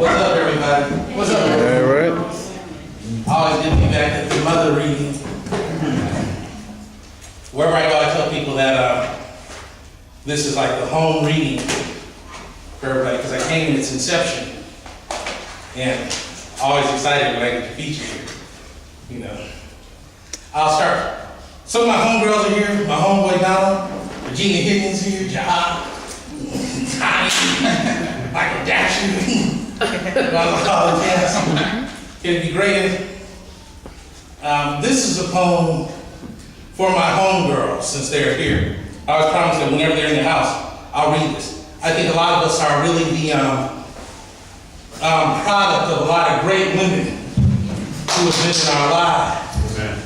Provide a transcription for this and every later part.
What's up, everybody? What's up, everybody? All right. Always good to be back at the mother reading. Wherever I go, I tell people that this is like the home reading for everybody, because I came in its inception. And always excited when I get to feature here. You know. I'll start. Some of my homegirls are here. My homeboy Donald, Regina Higgins here, Jawanza, Michael Datcher. It'd be great. This is a poem for my homegirls since they're here. I was promised that whenever they're in the house, I'll read this. I think a lot of us are really the product of a lot of great women who have been in our lives. Amen.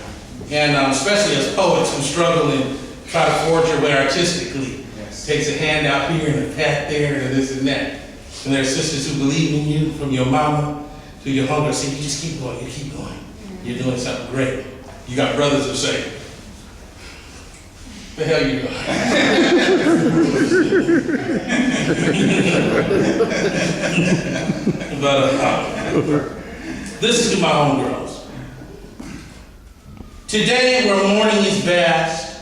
And especially as poets who struggle and try to forge your way artistically. Yes. Takes a hand out here and a pat there and this and that. And there are sisters who believe in you, from your mama to your hunger. Say, you just keep going, you keep going. You're doing something great. You got brothers who say, the hell you doing? But this is to my homegirls. Today, where morning is vast,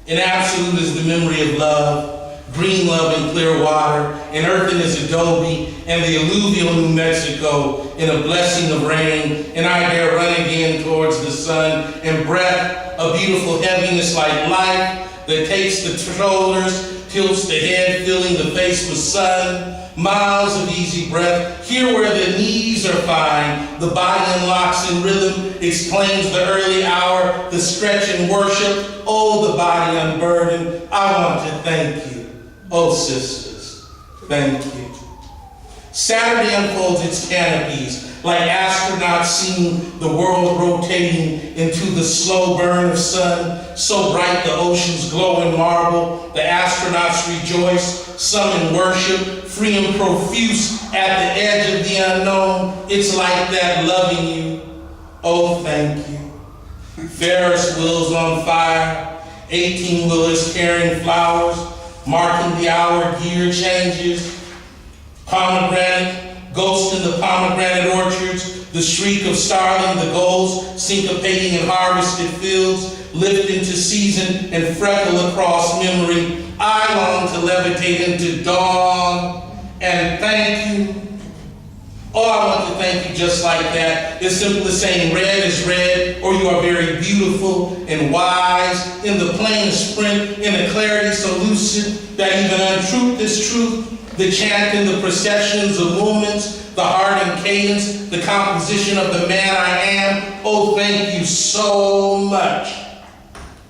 and absolute is the memory of love, green love in clear water, and earthen is adobe, and the alluvial New Mexico in a blessing of rain, and I dare run again towards the sun, and breath, a beautiful heaviness like life that takes the shoulders, tilts the head, filling the face with sun, miles of easy breath. Here where the knees are fine, the body unlocks in rhythm, exclaims the early hour, the stretch and worship. Oh, the body unburdened, I want to thank you. Oh, sisters, thank you. Saturday unfolds its canopies, like astronauts seeing the world rotating into the slow burn of sun, so bright the oceans glow in marble. The astronauts rejoice, some in worship, free and profuse at the edge of the unknown. It's like that, loving you. Oh, thank you. Ferris wheels on fire, 18-wheelers carrying flowers, marking the hour, gear changes, pomegranate, ghost in the pomegranate orchards, the shriek of starling, the gulls syncopating in harvested fields, lift into season and freckle across memory. I long to levitate into dawn and thank you. Oh, I want to thank you just like that. It's simply saying red is red, or you are very beautiful and wise, in the plainest print, in a clarity so lucid that even untruth is truth. The chant in the processions of movements, the heart and cadence, the composition of the man I am. Oh, thank you so much.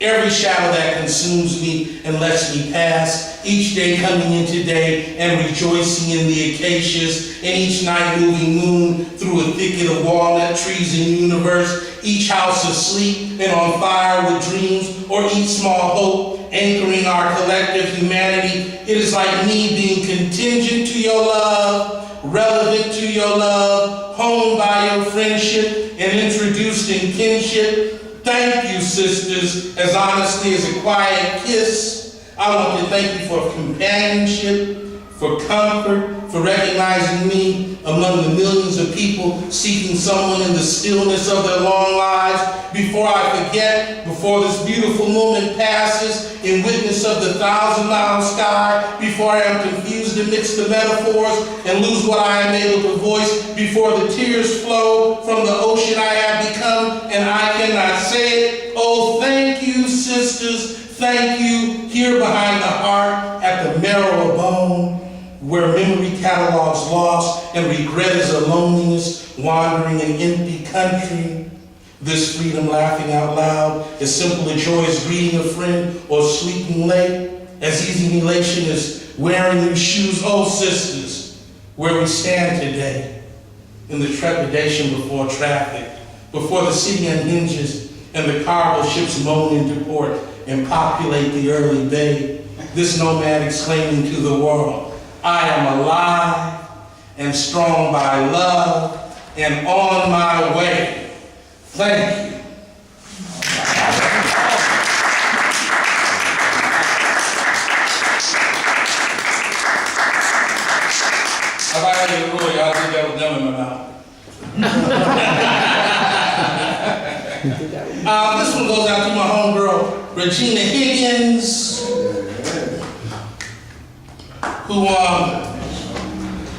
Every shadow that consumes me and lets me pass, each day coming into day and rejoicing in the acacias, and each night moving moon through a thicket of walnut trees in universe, each house asleep and on fire with dreams, or each small hope anchoring our collective humanity. It is like me being contingent to your love, relevant to your love, honed by your friendship, and introduced in kinship. Thank you, sisters, as honestly as a quiet kiss. I want to thank you for companionship, for comfort, for recognizing me among the millions of people seeking someone in the stillness of their long lives. Before I forget, before this beautiful moment passes, in witness of the 1,000-mile sky, before I am confused amidst the metaphors and lose what I am able to voice, before the tears flow from the ocean I have become and I cannot say it. Oh, thank you, sisters. Thank you, here behind the heart, at the marrow of bone, where memory catalogs lost and regret is a loneliness, wandering an empty country. This freedom laughing out loud, as simple a joy as greeting a friend or sleeping late, as easy an elation as wearing new shoes. Oh, sisters, where we stand today, in the trepidation before traffic, before the city unhinges and the cargo ships moan into port and populate the early bay, this nomad exclaiming to the world, I am alive and strong by love and on my way. Thank you. If I had to rule, y'all think that was This one goes out to my homegirl, Regina Higgins,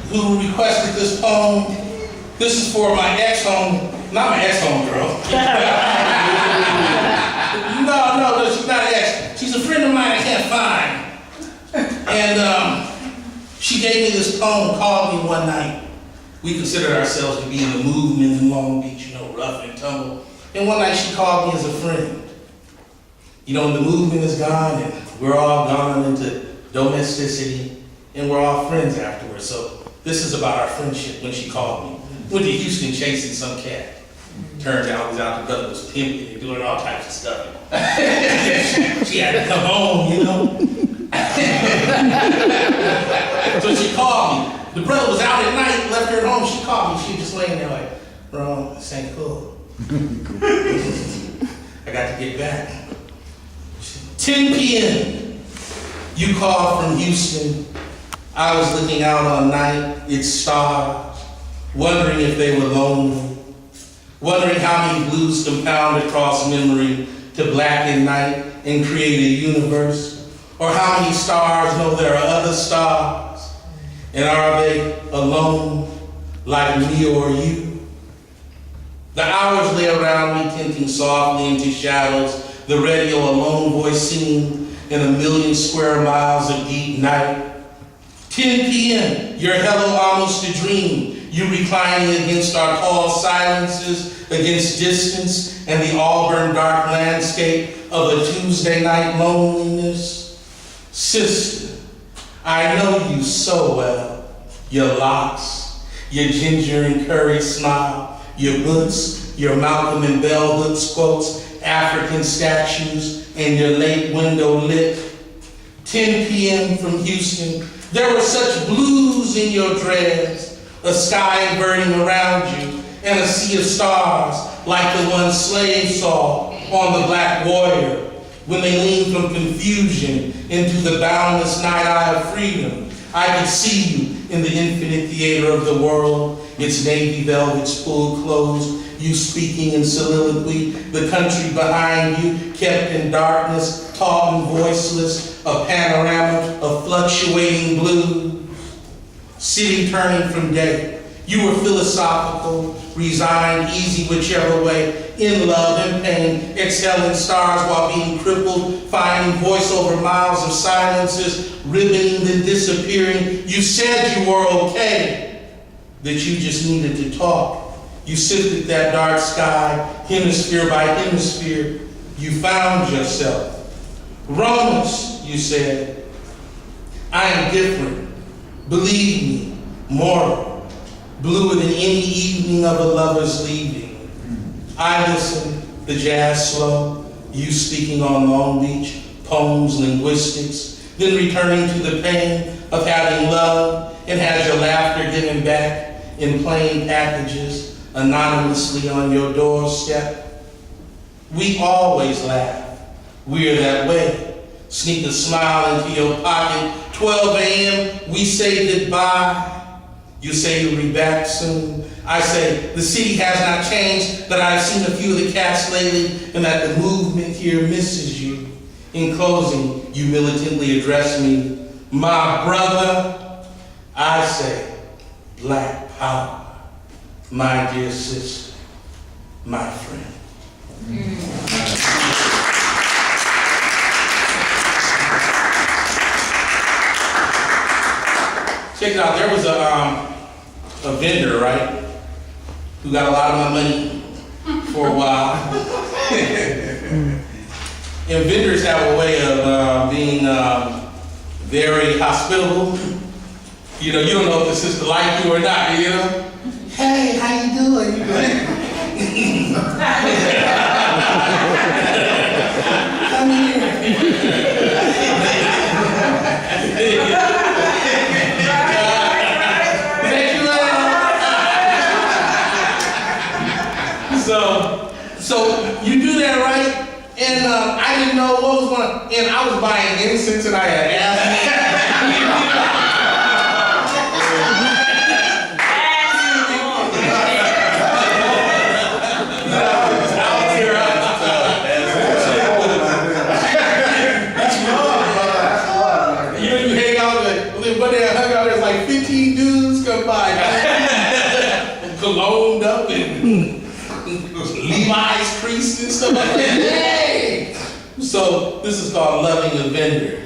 who requested this poem. This is for my not my ex-homegirl. No, she's not an ex. She's a friend of mine I can't find. And she gave me this poem, called me one night. We considered ourselves to be in the movement in Long Beach, rough and tumble. And one night she called me as a friend. The movement is gone and we're all gone into domesticity and we're all friends afterwards. So this is about our friendship when she called me. Went to Houston chasing some cat. Turns out the brother was pimping and doing all types of stuff. She had to come home, So she called me. The brother was out at night, left her at home. She called me. She was just laying there like, bro, this ain't cool. I got to get back. 10 p.m. You called from Houston. I was looking out on night, its stars, wondering if they were lonely, wondering how many blues compound across memory to blacken night and create a universe, or how many stars know there are other stars, and are they alone like me or you? The hours lay around me, tinting softly into shadows, the radio a lone voice singing in a million square miles of deep night. 10 p.m., your hello almost a dream, you reclining against our tall silences, against distance and the auburn dark landscape of a Tuesday night loneliness. Sister, I know you so well, your locks, your ginger and curry smile, your boots, your Malcolm and Bell Hooks quotes, African statues, and your late window lit. 10 p.m. from Houston, there were such blues in your dreads, a sky burning around you, and a sea of stars like the one slaves saw on the Black Warrior when they leaned from confusion into the boundless night eye of freedom. I could see you in the infinite theater of the world, its navy velvets pulled closed, you speaking in soliloquy, the country behind you kept in darkness, taut and voiceless, a panorama of fluctuating blues. City turning from day, you were philosophical, resigned, easy whichever way, in love and pain, exhaling stars while being crippled, finding voice over miles of silences, ribboning then disappearing. You said you were okay, that you just needed to talk. You sifted that dark sky, hemisphere by hemisphere. You found yourself. Romus, you said, I am different. Believe me, mortal, bluer than any evening of a lover's leaving. I listen, the jazz slow, you speaking on Long Beach, poems, linguistics, then returning to the pain of having loved and had your laughter given back in plain packages, anonymously on your doorstep. We always laugh. We're that way. Sneak a smile into your pocket. 12 a.m., we say goodbye. You say you'll be back soon. I say, the city has not changed, that I've seen a few of the cats lately, and that the movement here misses you. In closing, you militantly address me, my brother. I say, Black power, my dear sister, my friend. Check it out, there was a vendor, right, who got a lot of my money for a while. And vendors have a way of being very hospitable. You know, you don't know if the sister like you or not, you know? Hey, how you doing? You like, come here. So you do that, right? And I didn't know what was going on. And I was buying incense and I had asked So this is called loving a vendor.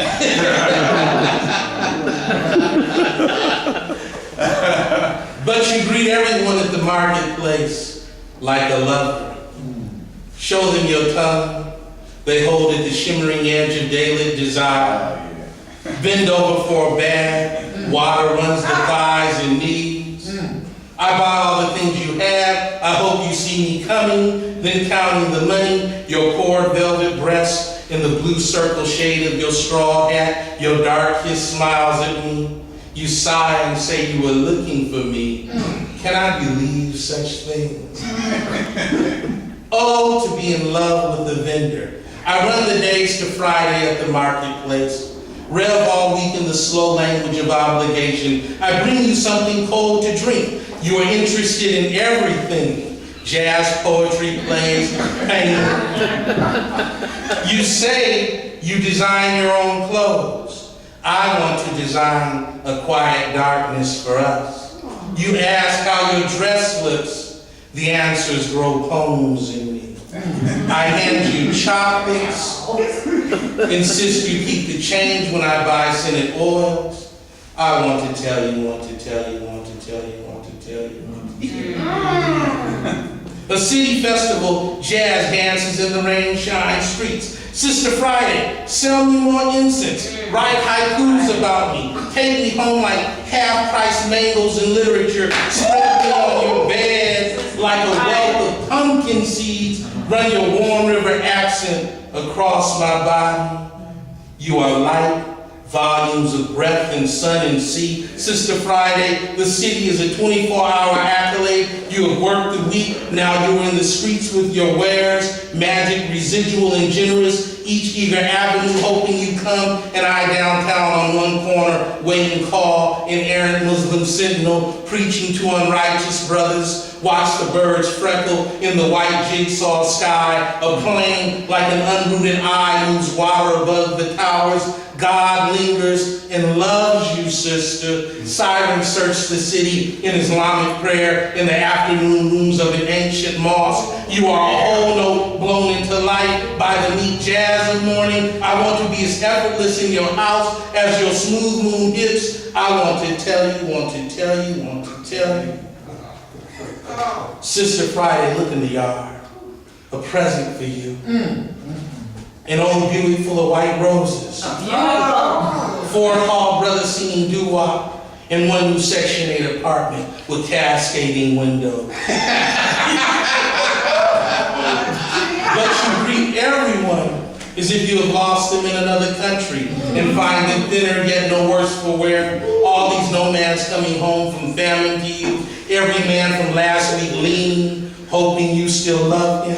But you greet everyone at the marketplace like a lover. Show them your tongue. They hold at the shimmering edge of daily desire. Bend over for a bag. Water runs the thighs and knees. I buy all the things you have. I hope you see me coming. Then counting the money, your cord velvet breast in the blue circle shade of your straw hat. Your dark kiss smiles at me. You sigh and say you were looking for me. Can I believe such things? Oh, to be in love with the vendor. I run the days to Friday at the marketplace. Rev all week in the slow language of obligation. I bring you something cold to drink. You are interested in everything. Jazz, poetry, plays, painting. You say you design your own clothes. I want to design a quiet darkness for us. You ask how your dress looks. The answers grow poems in me. I hand you chopsticks. Insist you keep the change when I buy scented oils. I want to tell you, want to tell you, want to tell you, want to tell you, want to tell you. A city festival, jazz dances in the rain-shine streets. Sister Friday, sell me more incense. Write haikus about me. Take me home like half-price mangoes in literature. Spread me on your bed like a wealth of pumpkin seeds. Run your warm river accent across my body. You are light, volumes of breath and sun and sea. Sister Friday, the city is a 24-hour accolade. You have worked the week, now you're in the streets with your wares. Magic, residual, and generous. Each eager avenue hoping you come, and I downtown on one corner, waiting call, an errant Muslim sentinel, preaching to unrighteous brothers. Watch the birds freckle in the white jigsaw sky, a plane like an unrooted eye moves water above the towers. God lingers and loves you, sister. Sirens search the city in Islamic prayer in the afternoon rooms of an ancient mosque. You are a whole note blown into light by the neat jazz of morning. I want to be as effortless in your house as your smooth moon hips. I want to tell you, want to tell you, want to tell you. Sister Friday, look in the yard. A present for you. An old beauty full of white roses. 4 tall brothers singing doo-wop in one new Section 8 apartment with cascading windows. But you greet everyone as if you have lost them in another country and find them thinner yet no worse for wear. All these nomads coming home from famine to you. Every man from last week leaning, hoping you still love him.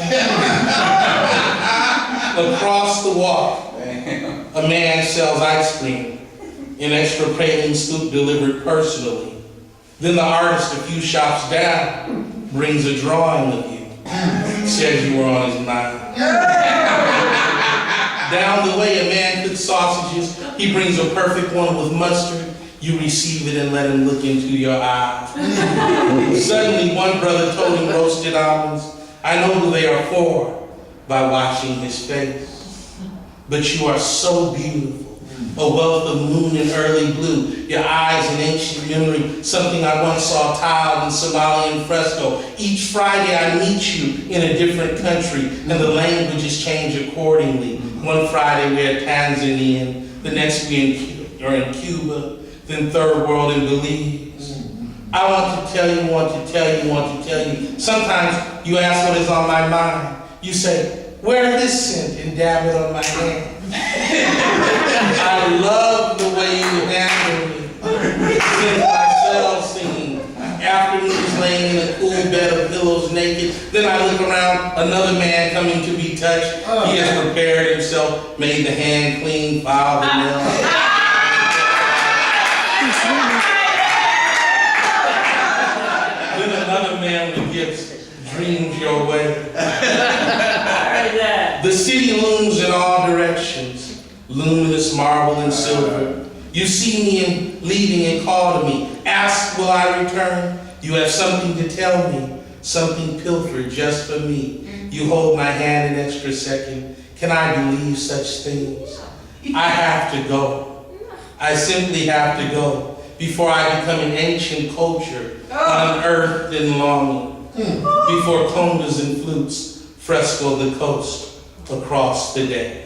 Across the walk, a man sells ice cream, an extra praline scoop delivered personally. Then the artist a few shops down brings a drawing of you, says you were on his mind. Down the way, a man cooks sausages. He brings a perfect one with mustard. You receive it and let him look into your eyes. Suddenly, one brother told him roasted almonds. I know who they are for by watching his face. But you are so beautiful, a wealth of moon and early blue, your eyes an ancient memory, something I once saw tiled in Somalian fresco. Each Friday I meet you in a different country, and the languages change accordingly. One Friday we're Tanzanian, the next we're in Cuba, then third world in Belize. I want to tell you, want to tell you, want to tell you. Sometimes you ask what is on my mind. You say, wear this scent and dab it on my hand. I love the way you handle me. Sing myself singing. Afternoons laying in a cool bed of pillows naked. Then I look around, another man coming to be touched. He has prepared himself, made the hand clean, filed the nails. Then another man with gifts dreams your way. The city looms in all directions, luminous marble and silver. You see me leaving and call to me. Ask, will I return? You have something to tell me, something pilfered just for me. You hold my hand an extra second. Can I believe such things? I have to go. I simply have to go before I become an ancient culture, unearthed and longing, before congas and flutes fresco the coast across the day.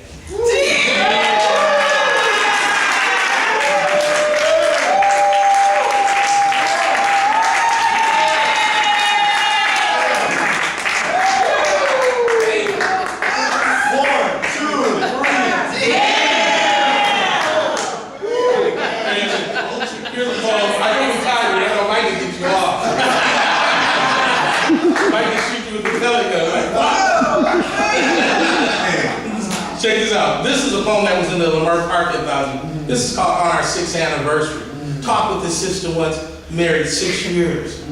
Check this out. This is a poem that was in the Lamert Park anthology. This is called On Our 6th Anniversary. Talked with his sister once, married 6 years.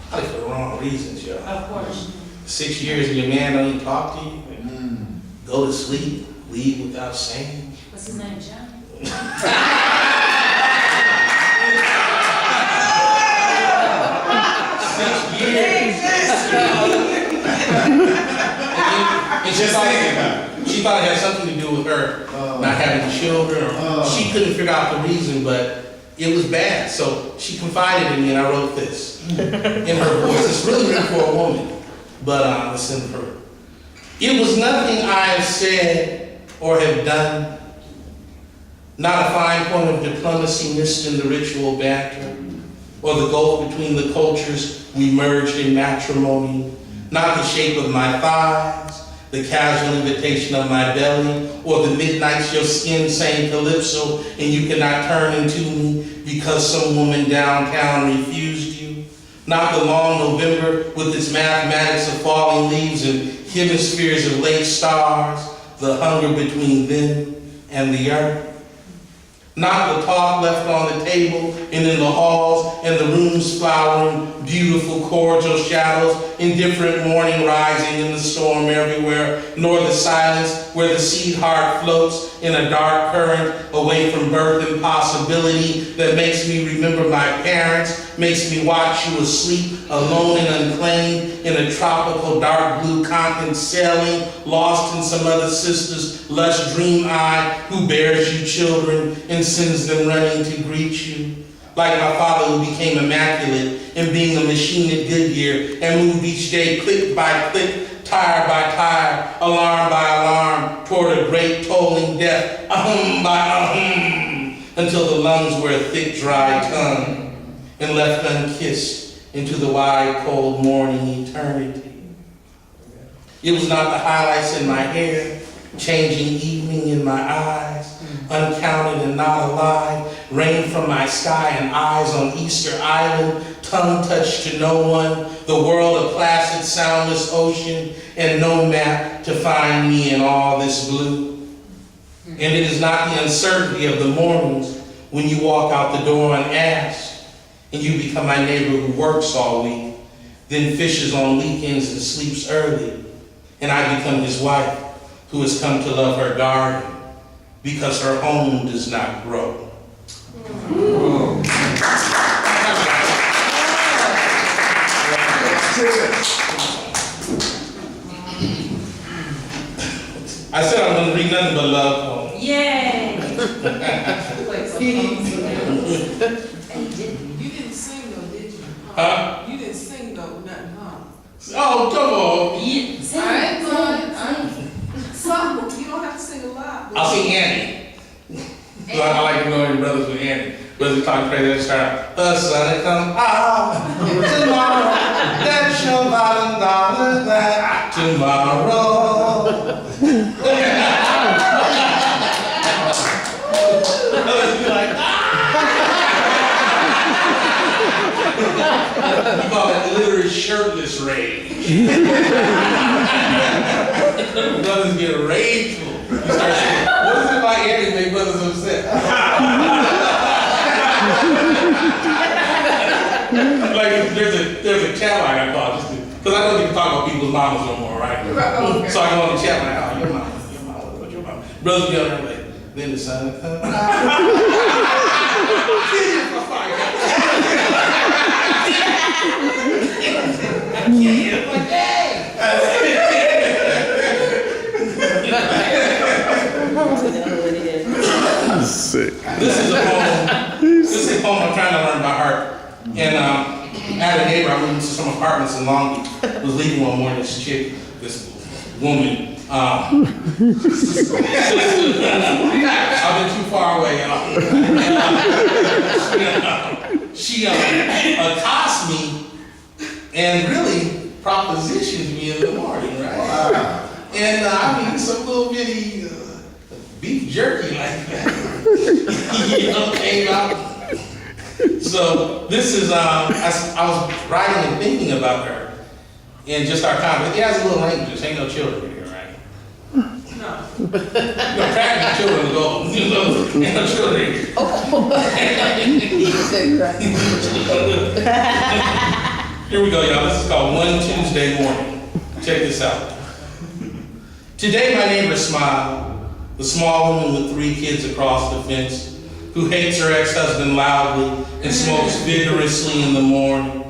Probably for the wrong reasons, y'all. Of course. 6 years and your man don't even talk to you. Go to sleep, leave without saying. What's his name, John? 6 years. And she thought it had something to do with her not having children, or she couldn't figure out the reason, but it was bad. So she confided in me, and I wrote this in her voice. It's really written for a woman, but listen to her. It was nothing I have said or have done, not a fine point of diplomacy missed in the ritual banter, or the gulf between the cultures we merged in matrimony, not the shape of my thighs, the casual invitation of my belly, or the midnights your skin saying calypso and you cannot turn into me because some woman downtown refused you. Not the long November with its mathematics of falling leaves and hemispheres of late stars, the hunger between them and the earth. Not the talk left on the table and in the halls and the rooms flowering, beautiful cordial shadows, indifferent morning rising in the storm everywhere, nor the silence where the seed heart floats in a dark current away from birth and possibility that makes me remember my parents, makes me watch you asleep, alone and unclaimed in a tropical dark blue continent sailing, lost in some other sister's lush dream eye who bears you children and sends them running to greet you. Like my father who became immaculate in being a machine at Goodyear and moved each day click by click, tire by tire, alarm by alarm toward a great tolling death, by until the lungs were a thick dry tongue and left unkissed into the wide cold morning eternity. It was not the highlights in my hair, changing evening in my eyes, uncounted and not alive, rain from my sky and eyes on Easter Island, tongue touched to no one, the world a placid, soundless ocean, and no map to find me in all this blue. And it is not the uncertainty of the mornings when you walk out the door unasked, and you become my neighbor who works all week, then fishes on weekends and sleeps early, and I become his wife who has come to love her garden because her home does not grow. I said I'm going to read nothing but love poems. Yay! You didn't sing though, did you? Huh? You didn't sing though, nothing, huh? Oh, come on. Yeah. Sing, I ain't going. sing. Something. You don't have to sing a lot. I'll sing Annie. So I like to know your brothers with Annie. Brothers talk crazy, let's start out. The sun come out tomorrow. That's your bottom dollar that tomorrow. You call it literally shirtless rage. Brothers get rageful. You start saying, what is it about Annie make brothers upset? Like there's a chat line I call just because I don't even talk about people's mamas no more, right? Okay. So I go on the chat line, oh, your mama, what's your mama? Brothers be on there like, then the sun comes out. Sick. This is a poem. This is a poem I'm trying to learn by heart. And I had a neighbor. I moved into some apartments in Long Beach. Was leaving one morning. This chick, this woman. I've been too far away, y'all. She accosts me and really propositions me in the morning, right? Wow. And I mean, some little bitty beef jerky like that. You know, came out. So this is, I was writing and thinking about her and just our conversation. It has a little language. Ain't no children here, right? No. No, practice children go. Ain't no children here. Here we go, y'all. This is called One Tuesday Morning. Check this out. Today my neighbor smiled, the small woman with 3 kids across the fence, who hates her ex-husband loudly and smokes vigorously in the morning.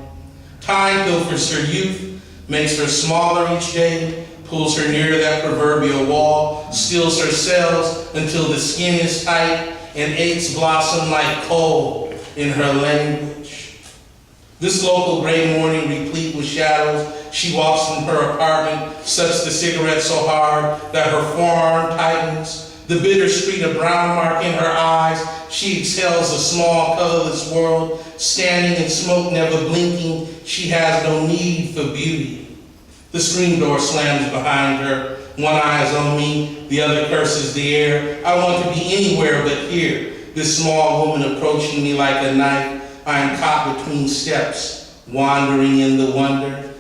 Time pilfers her youth, makes her smaller each day, pulls her near that proverbial wall, steals her cells until the skin is tight and aches blossom like coal in her language. This local gray morning replete with shadows, she walks from her apartment, sucks the cigarette so hard that her forearm tightens. The bitter streak of brown mark in her eyes, she exhales a small, colorless world. Standing in smoke, never blinking, she has no need for beauty. The screen door slams behind her. One eye is on me, the other curses the air. I want to be anywhere but here. This small woman approaching me like a knife. I am caught between steps, wandering in the wonder.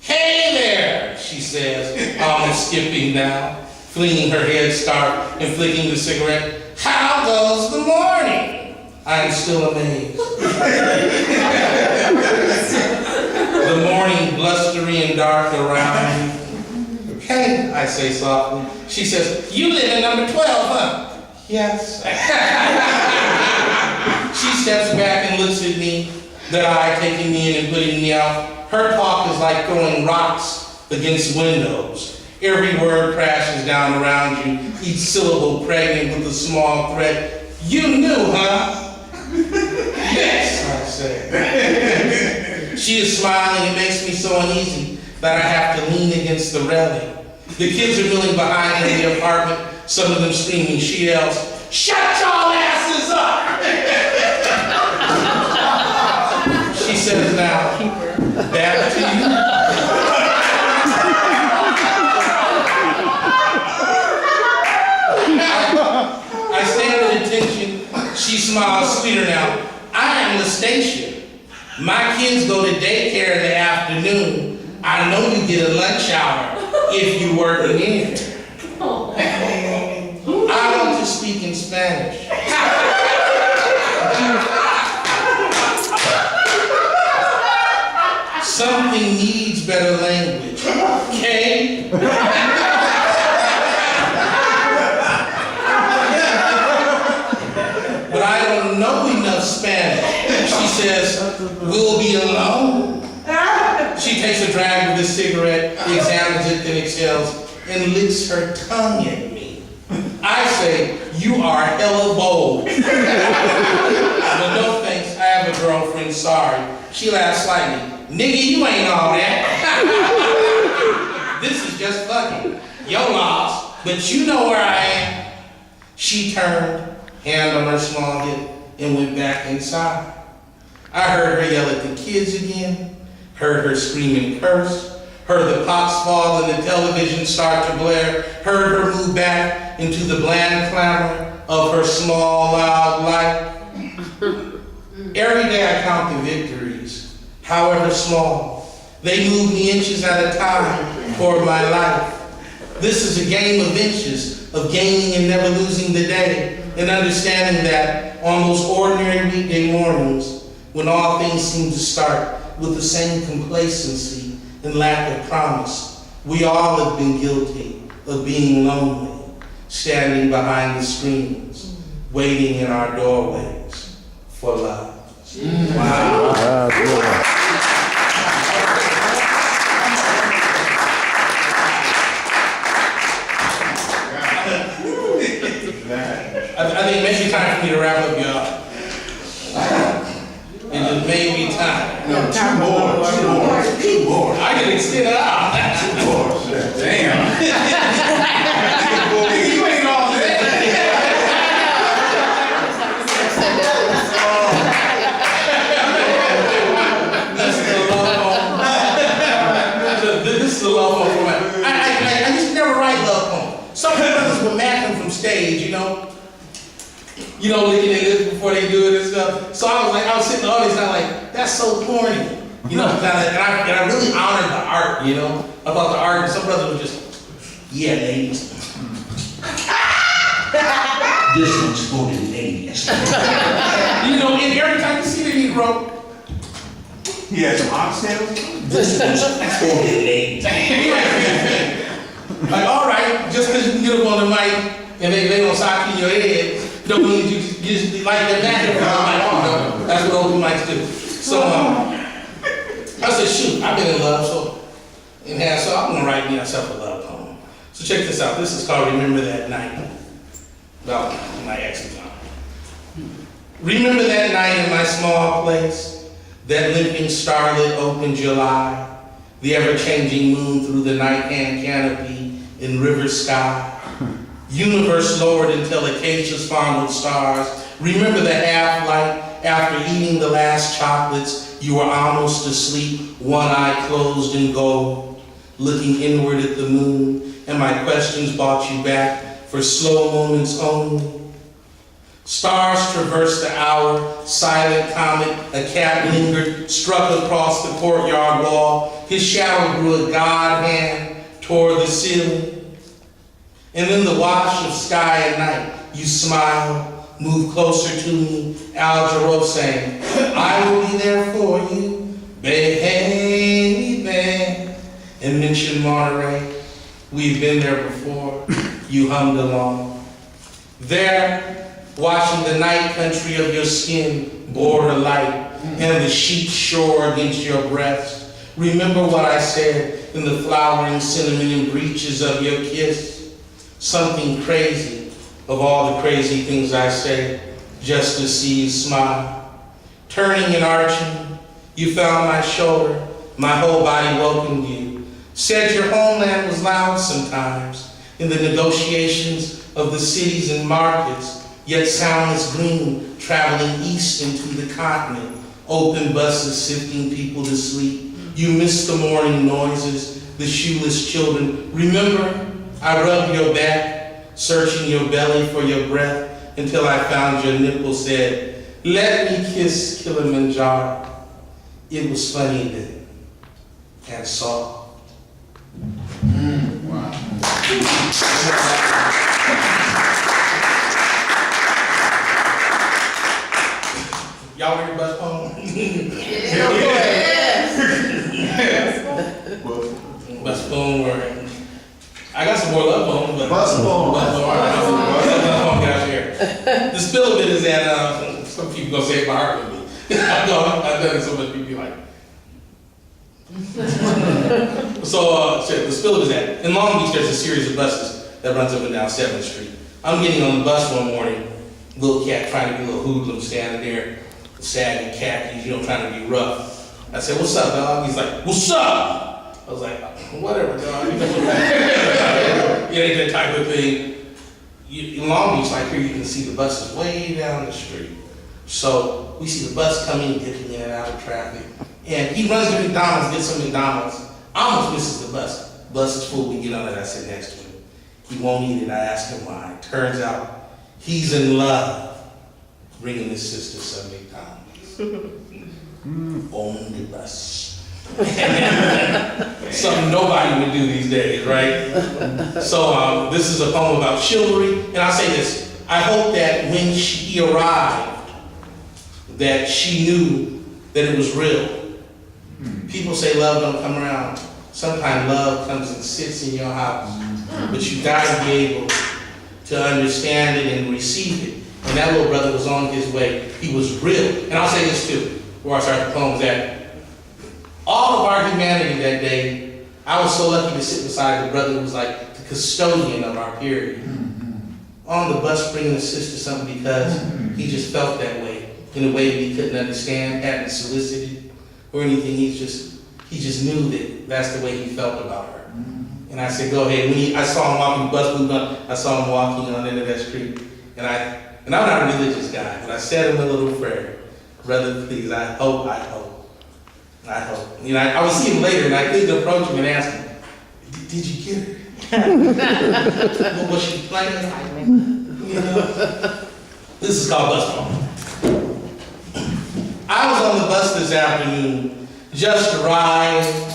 Hey there, she says, almost skipping down, flinging her headscarf and flicking the cigarette. How goes the morning? I am still amazed. The morning blustery and dark around me. Hey, I say softly. She says, you live in number 12, huh? Yes. She steps back and looks at me, that eye taking me in and putting me out. Her talk is like throwing rocks against windows. Every word crashes down around you, each syllable pregnant with a small threat. You knew, huh? Yes, I say. She is smiling. It makes me so uneasy that I have to lean against the railing. The kids are milling behind her in the apartment, some of them screaming. She yells, shut y'all asses up! She says now, back to you. I stand at attention. She smiles sweeter now. I am the station. My kids go to daycare in the afternoon. I know you get a lunch hour if you work in here. I want to speak in Spanish. Something needs better language. Okay? But I don't know enough Spanish. She says, we'll be alone. She takes a drag of this cigarette, examines it, then exhales, and licks her tongue at me. I say, you are hella bold. But no thanks, I have a girlfriend, sorry. She laughs slightly. Nigga, you ain't all that. This is just fucking. Your loss, but you know where I am. She turned, hand on her small hip, and went back inside. I heard her yell at the kids again, heard her scream and curse, heard the pots fall and the television start to blare, heard her move back into the bland clamor of her small, loud life. Every day I count the victories, however small. They move me inches at a time toward my life. This is a game of inches, of gaining and never losing the day, and understanding that on those ordinary weekday mornings, when all things seem to start with the same complacency and lack of promise, we all have been guilty of being lonely, standing behind the screens, waiting in our doorways for love. Wow. I think maybe time for me to wrap up, y'all. It just may be time. No, two more. I can extend it out. Two more. Damn. You ain't all that. This is a love poem for me. I used to never write love poems. Some brothers would match them from stage, you know, licking their lips before they do it and stuff. So I was sitting in the audience and I'm like, that's so corny, and I really honored the art, I thought the art, and some brothers were just, yeah, ladies. This one's for the ladies. And every time you see the Negro, He had some oxtails? this one's for the ladies. Like, all right, just because you can get up on the mic and they don't sock in your head, don't mean you just like that magic. That's what open mics do. So I said, shoot, I've been in love, so I'm gonna write myself a love poem. So check this out. This is called "Remember That Night." About my ex's mom. Remember that night in my small place, that limping starlit open July, the ever-changing moon through the night-hand canopy in river sky. Universe lowered until acacias fondled stars. Remember the half-light after eating the last chocolates. You were almost asleep, one eye closed in gold, looking inward at the moon, and my questions brought you back for slow moments only. Stars traversed the hour, silent comet, a cat lingered, struck across the courtyard wall. His shadow grew a god hand toward the ceiling. And in the wash of sky and night, you smiled, moved closer to me, Al Jarreau sang, I will be there for you, baby, and mentioned Monterey. We've been there before, you hummed along. There, watching the night country of your skin border light and the sheet shore against your breast. Remember what I said in the flowering cinnamon and breeches of your kiss. Something crazy of all the crazy things I say, just to see you smile. Turning and arching, you found my shoulder, my whole body welcomed you. Said your homeland was loud sometimes in the negotiations of the cities and markets, yet soundless gleam traveling east into the continent. Open buses sifting people to sleep. You missed the morning noises, the shoeless children. Remember, I rubbed your back, searching your belly for your breath, until I found your nipple said, let me kiss Kilimanjaro. It was funny then, and soft. Wow. Y'all ready to bus poem? Bus poem, or I got some more love poems, but Bus poem. Bus poem, guys here. The spill of it is that some people gonna say it by heart with me. I've done it so much people be like. So the spill of it is that in Long Beach there's a series of buses that runs up and down 7th Street. I'm getting on the bus one morning, little cat trying to be a little hoodlum standing there, saggy khakis, trying to be rough. I said, what's up, dog? He's like, what's up? I was like, whatever, dog. It ain't that type of thing. In Long Beach, like here, you can see the buses way down the street. So we see the bus coming, dipping in and out of traffic. And he runs to McDonald's, gets some McDonald's. Almost misses the bus. Bus is full, we get on it, I sit next to him. He won't eat it, I ask him why. Turns out, he's in love, bringing his sister some McDonald's. On the bus. Something nobody would do these days, right? So this is a poem about chivalry, and I'll say this. I hope that when he arrived, that she knew that it was real. People say love don't come around. Sometimes love comes and sits in your house, but you gotta be able to understand it and receive it. And that little brother was on his way. He was real. And I'll say this too, before I start the poems, that all of our humanity that day, I was so lucky to sit beside the brother who was like the custodian of our period. on the bus bringing his sister something because he just felt that way in a way he couldn't understand, hadn't solicited or anything. He just knew that that's the way he felt about her. And I said, go ahead. I saw him walking the bus moved on. I saw him walking on into that street. And I'm not a religious guy, but I said him a little prayer. Brother, please, I hope. You know, I would see him later, and I couldn't approach him and ask him, did you get her? What was she playing? You know? This is called bus talk. I was on the bus this afternoon, just arrived,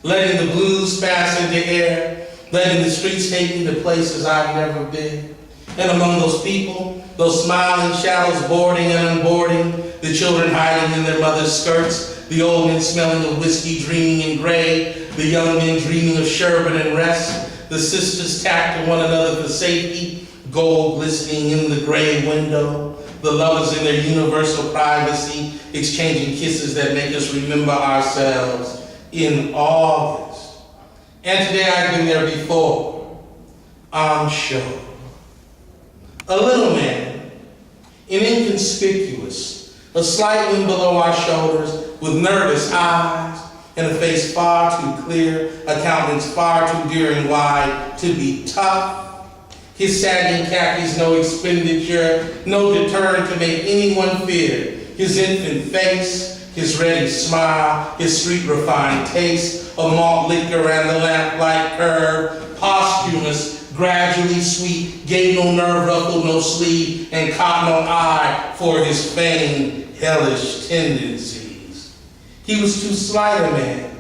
letting the blues pass into air, letting the streets take me to places I've never been. And among those people, those smiling shadows boarding and unboarding, the children hiding in their mother's skirts, the old men smelling of whiskey, dreaming in gray, the young men dreaming of sherbet and rest, the sisters tacked to one another for safety, gold glistening in the gray window, the lovers in their universal privacy, exchanging kisses that make us remember ourselves in August. And today I've been there before, I'm sure. A little man, inconspicuous, a slight wind below our shoulders, with nervous eyes, and a face far too clear, a countenance far too dear and wide to be tough. His sagging khakis, no expenditure, no deterrent to make anyone fear. His infant face, his ready smile, his street refined taste, a malt liquor and the lamplight curve, posthumous, gradually sweet, gave no nerve ruffle, no sleeve, and caught no eye for his feigned hellish tendencies. He was too slight a man,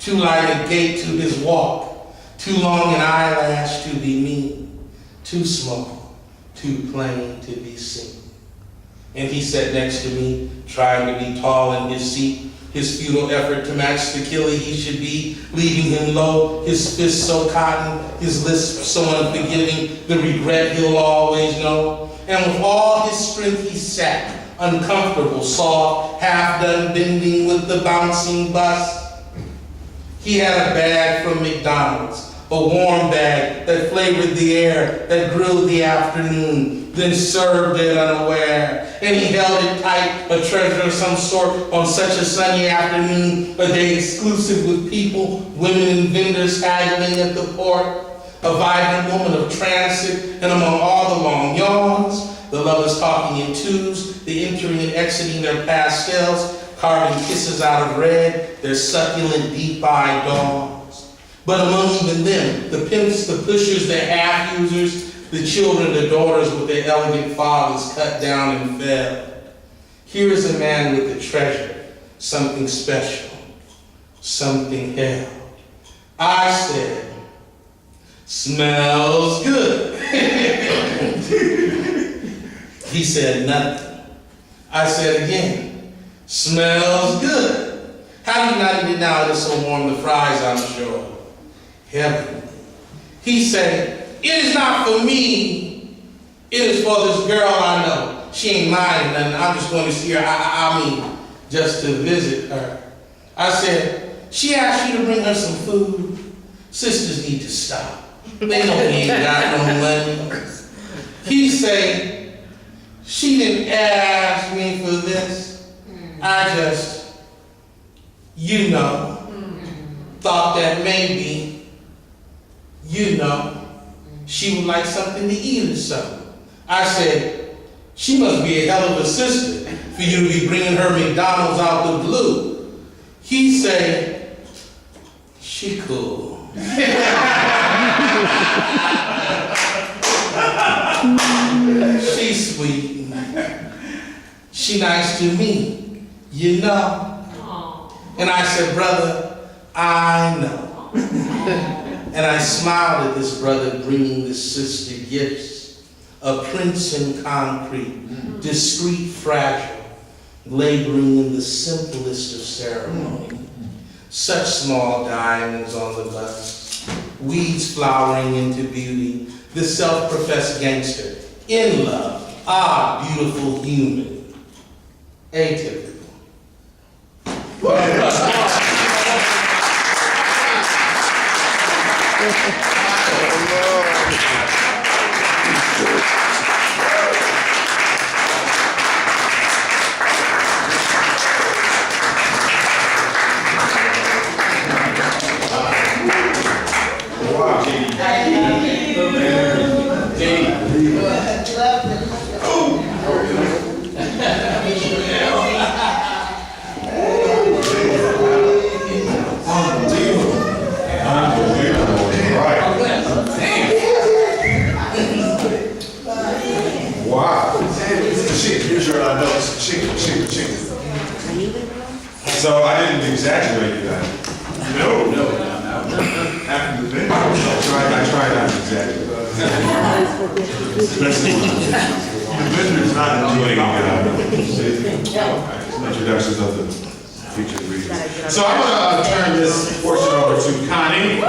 too light a gait to his walk, too long an eyelash to be mean, too small, too plain to be seen. And he sat next to me, trying to be tall in his seat, his futile effort to match the killer he should be, leaving him low, his fists so cotton, his lisp so unforgiving, the regret he'll always know. And with all his strength he sat, uncomfortable, soft, half done bending with the bouncing bus. He had a bag from McDonald's, a warm bag that flavored the air, that grilled the afternoon, then served it unaware. And he held it tight, a treasure of some sort, on such a sunny afternoon, a day exclusive with people, women and vendors haggling at the port, a vibrant woman of transit, and among all the long yawns, the lovers talking in twos, the entering and exiting their pastels, carving kisses out of red, their succulent, deep-eyed dogs. But among even them, the pimps, the pushers, the half-users, the children, the daughters with their elegant fathers cut down and fell. Here is a man with a treasure, something special, something held. I said, smells good. He said nothing. I said again, smells good. How do you not eat it now? It is so warm, the fries, I'm sure. Heavenly. He said, it is not for me. It is for this girl I know. She ain't mine or nothing. I'm just going to see her. I mean, just to visit her. I said, she asked you to bring her some food. Sisters need to stop. They know we ain't got no money. He said, she didn't ask me for this. I just, you know, thought that maybe, you know, she would like something to eat or something. I said, she must be a hell of a sister for you to be bringing her McDonald's out the blue. He said, she cool. She's sweet. She nice to me, you know. And I said, brother, I know. And I smiled at this brother bringing this sister gifts, a prince in concrete, discreet, fragile, laboring in the simplest of ceremony. Such small diamonds on the bust, weeds flowering into beauty, the self-professed gangster, in love, beautiful human, atypical. chicken. Here's your notes. Chicken. So I didn't exaggerate that. No. After the video, I tried not to exaggerate. The visitor's not enjoying introductions of the featured readers. So I'm going to turn this portion over to Connie.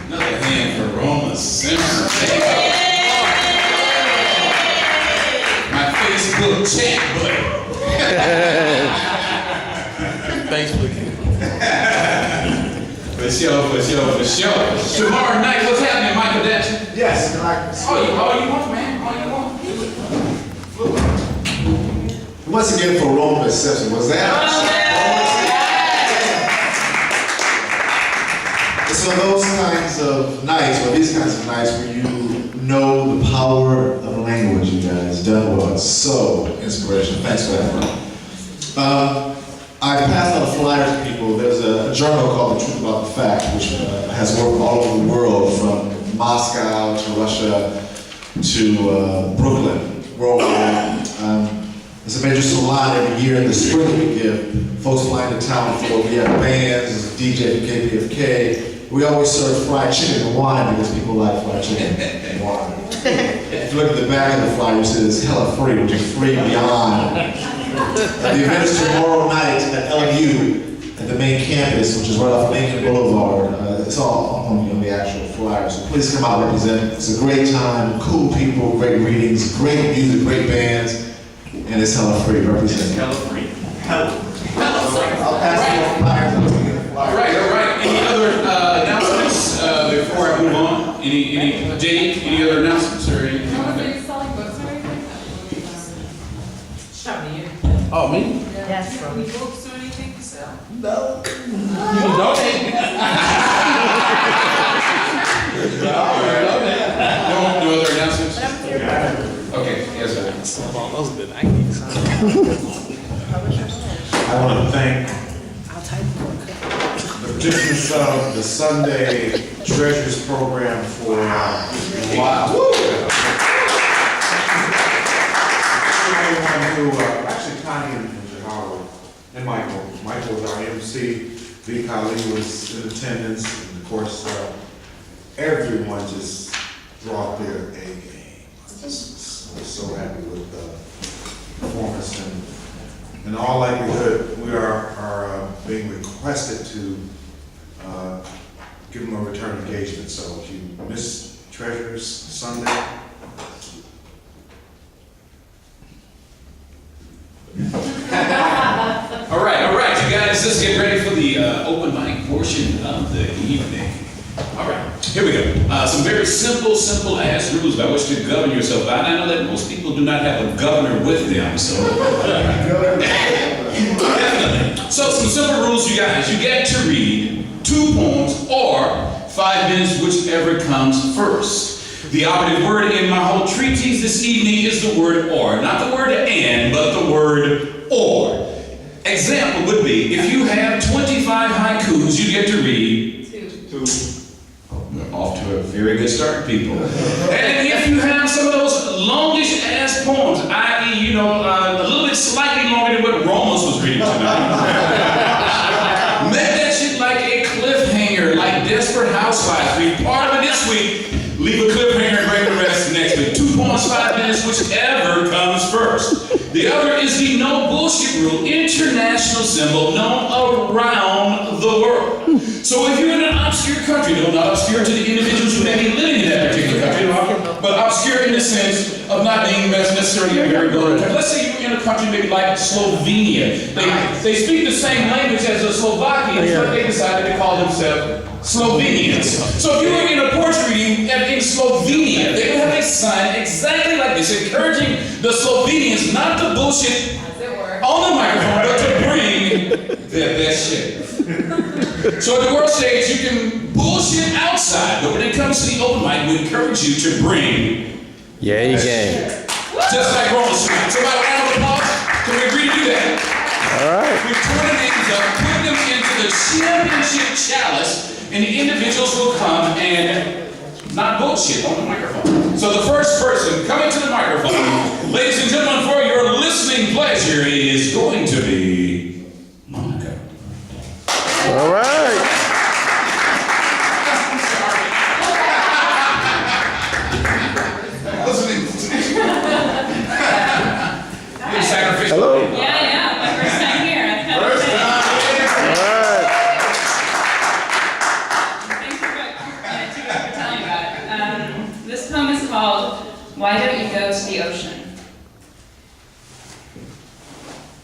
Another hand for Romus Simpson. My Facebook chat buddy. Facebook. For sure. Tomorrow night, what's happening, Michael Datcher? Yes, All you want, man. All you want. Once again for Romus Simpson, was that? So those kinds of nights, or these kinds of nights where you know the power of language, you guys done well. It's so inspirational. Thanks for that. I passed out flyers to people. There's a journal called The Truth About the Fact, which has worked all over the world, from Moscow to Russia to Brooklyn, worldwide. It's a major salon every year in the spring we give. Folks flying to town for, we have bands, DJ from KPFK. We always serve fried chicken and wine because people like fried chicken and wine. If you look at the back of the flyer, you see this hella free, which is free beyond. The event is tomorrow night at LU at the main campus, which is right off Lincoln Boulevard. It's all on the actual flyer, so please come out and represent. It's a great time, cool people, great readings, great music, great bands, and it's hella free. Represent. Hella free. I'll pass you the flyers. All right. Any other announcements before I move on? Any other announcements or anything like that? selling books or anything? Oh, me? Yes. Any books or anything to sell? No. You donate. No other announcements? Okay, yes, sir. I want to thank the participants of the Sunday Treasures Program for everyone who, actually Connie and Jahara and Michael. Michael was our MC. V. Kali was in attendance, and of course, everyone just brought their A game. I was so happy with the performance, and in all likelihood, we are being requested to give them a return engagement. So if you miss Treasures Sunday, All right, you guys, let's get ready for the open mic portion of the evening. All right, here we go. Some very simple ass rules by which to govern yourself by. And I know that most people do not have a governor with them, so. Definitely. So some simple rules, you guys. You get to read 2 poems or 5 minutes, whichever comes first. The operative word in my whole treatise this evening is the word or. Not the word and, but the word or. Example would be, if you have 25 haikus, you get to read 2. We're off to a very good start, people. And if you have some of those longish ass poems, i.e., a little bit slightly longer than what Romus was reading tonight, make that shit like a cliffhanger, like Desperate Housewives. Be part of it this week, leave a cliffhanger and bring the rest next week. 2 poems, 5 minutes, whichever comes first. The other is the no bullshit rule, international symbol known around the world. So if you're in an obscure country, though not obscure to the individuals who may be living in that particular country, but obscure in the sense of not being necessarily a very good country. Let's say you're in a country maybe like Slovenia. They speak the same language as the Slovakians, but they decided to call themselves Slovenians. So if you were in a portrait reading in Slovenia, they would have a sign exactly like this, encouraging the Slovenians not to bullshit on the microphone, but to bring their best shit. So at the world stage, you can bullshit outside, but when it comes to the open mic, we encourage you to bring Yeah, you can. just like Romus Simpson. So by a round of applause, can we agree to do that? All right. We turn the names up, put them into the championship chalice, and the individuals will come and not bullshit on the microphone. So the first person coming to the microphone, ladies and gentlemen, for your listening pleasure is going to be Monica. All right. Sacrificial. Hello. Yeah, my first time here. I've had First time. All right. Thanks for telling me about it. This poem is called Why Don't You Go to the Ocean?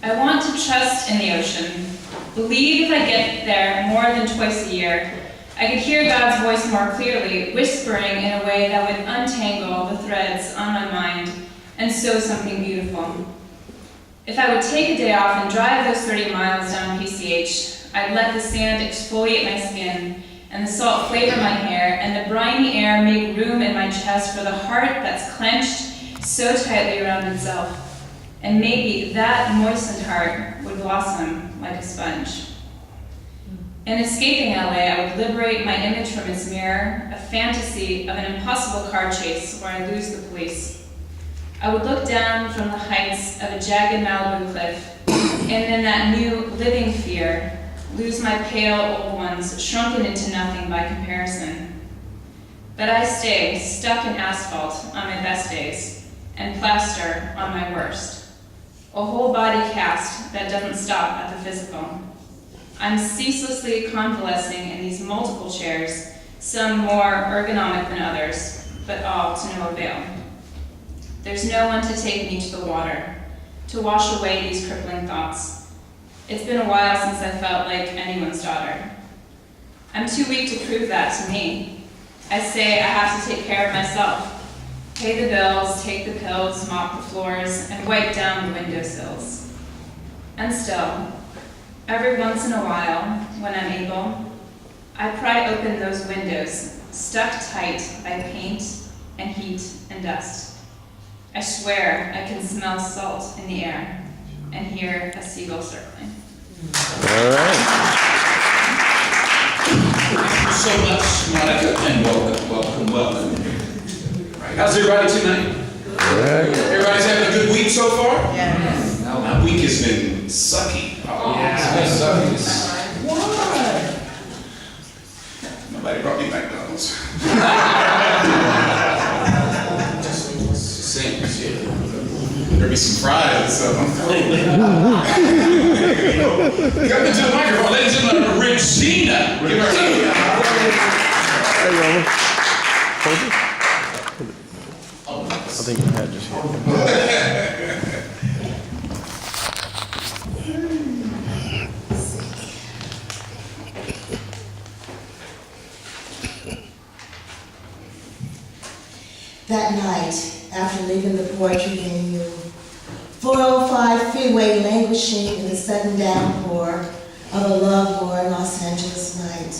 I want to trust in the ocean. Believe if I get there more than twice a year, I could hear God's voice more clearly, whispering in a way that would untangle the threads on my mind and sow something beautiful. If I would take a day off and drive those 30 miles down PCH, I'd let the sand exfoliate my skin and the salt flavor my hair and the briny air make room in my chest for the heart that's clenched so tightly around itself. And maybe that moistened heart would blossom like a sponge. In escaping LA, I would liberate my image from its mirror, a fantasy of an impossible car chase where I lose the police. I would look down from the heights of a jagged Malibu cliff, and in that new living fear, lose my pale old ones, shrunken into nothing by comparison. But I stay stuck in asphalt on my best days, and plaster on my worst. A whole body cast that doesn't stop at the physical. I'm ceaselessly convalescing in these multiple chairs, some more ergonomic than others, but all to no avail. There's no one to take me to the water, to wash away these crippling thoughts. It's been a while since I felt like anyone's daughter. I'm too weak to prove that to me. I say I have to take care of myself. Pay the bills, take the pills, mop the floors, and wipe down the windowsills. And still, every once in a while, when I'm able, I pry open those windows, stuck tight by paint and heat and dust. I swear I can smell salt in the air and hear a seagull circling. All right. Thank you so much, Monica, and welcome. How's everybody tonight? All right. Everybody's having a good week so far? Yes. No, my week has been sucky. It's been sucky. Why? Nobody brought me McDonald's. Same shit. There'll be some fries or something. Coming to the microphone, ladies and gentlemen, Regina. Give her a hand. Hey, Romus. Hold it. I think you had just here. That night, after leaving the poetry venue, 405 freeway languishing in the sudden downpour of a lovelorn Los Angeles night.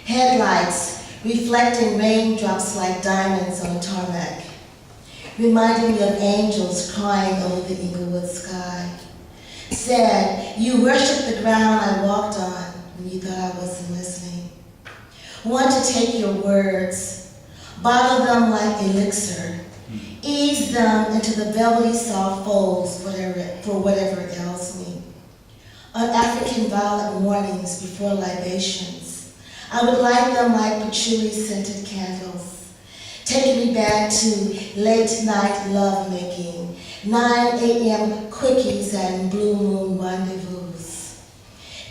Headlights reflecting raindrops like diamonds on a tarmac, reminding me of angels crying over the Inglewood sky. Said, you worship the ground I walked on when you thought I wasn't listening. Want to take your words, bottle them like elixir, ease them into the velvety soft folds for whatever ails me. On African violet mornings before libations, I would light them like patchouli-scented candles, taking me back to late-night lovemaking, 9 a.m. quickies and blue moon rendezvous.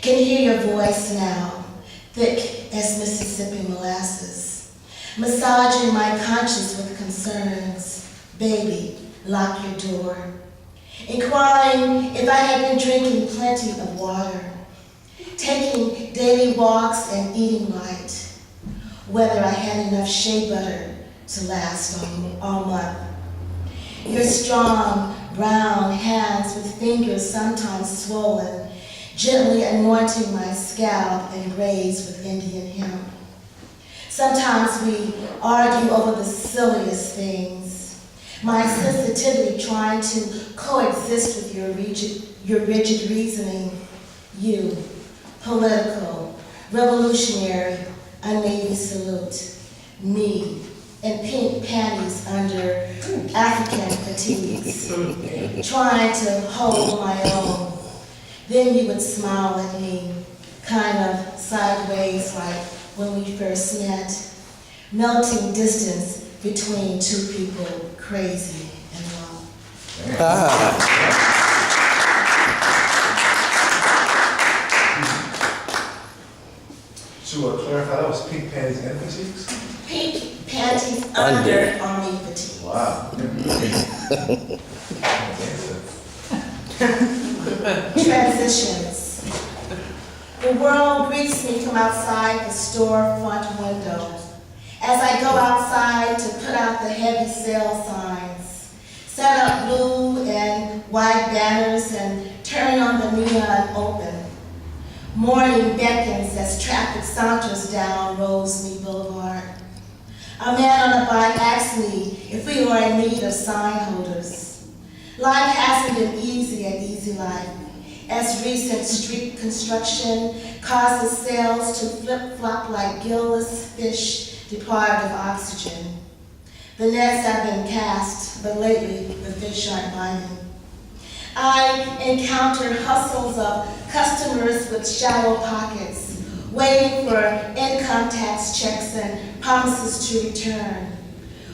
Can hear your voice now, thick as Mississippi molasses, massaging my conscience with concerns. Baby, lock your door. Inquiring if I had been drinking plenty of water, taking daily walks and eating right, whether I had enough shea butter to last all month. Your strong, brown hands with fingers sometimes swollen, gently anointing my scalp and graze with Indian hemp. Sometimes we argue over the silliest things. My sensitivity trying to coexist with your rigid reasoning. You, political, revolutionary, a Navy salute. me in pink panties under African fatigues, trying to hold my own. Then you would smile at me, kind of sideways like when we first met, melting distance between two people, crazy and love. To clarify, that was pink panties and fatigues? Pink panties under army fatigues. Wow. Transitions. The world greets me from outside the storefront window as I go outside to put out the heavy sale signs, set up blue and white banners and turn on the neon open. Morning beckons as traffic saunters down Rosemead Boulevard. A man on a bike asks me if we are in need of sign holders. Life hasn't been easy at Easy Life, as recent street construction causes sails to flip-flop like gillless fish deprived of oxygen. The nets have been cast, but lately the fish aren't biting. I encounter hustles of customers with shallow pockets, waiting for income tax checks and promises to return.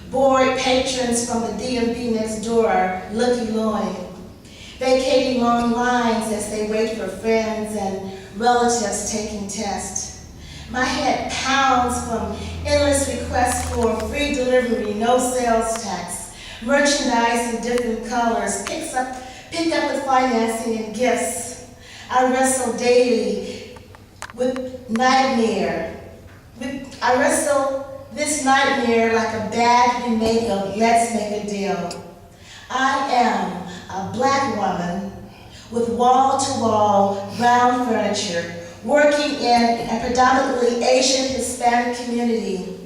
Bored patrons from the DMV next door looky-looing, vacating long lines as they wait for friends and relatives taking tests. My head pounds from endless requests for free delivery, no sales tax, merchandise in different colors, picked up with financing and gifts. I wrestle daily with nightmare. I wrestle this nightmare like a bad remake of Let's Make a Deal. I am a black woman with wall-to-wall brown furniture, working in a predominantly Asian Hispanic community.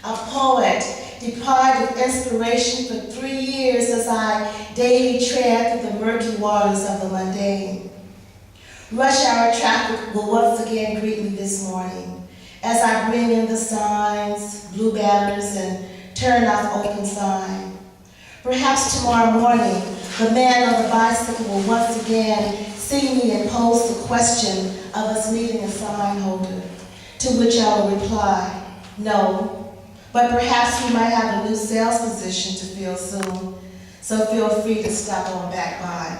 A poet deprived of inspiration for 3 years as I daily tread through the murky waters of the mundane. Rush hour traffic will once again greet me this morning as I bring in the signs, blue banners, and turn off open sign. Perhaps tomorrow morning, the man on the bicycle will once again see me and pose the question of us needing a sign holder, to which I will reply, no, but perhaps we might have a new sales position to fill soon, so feel free to stop on back by.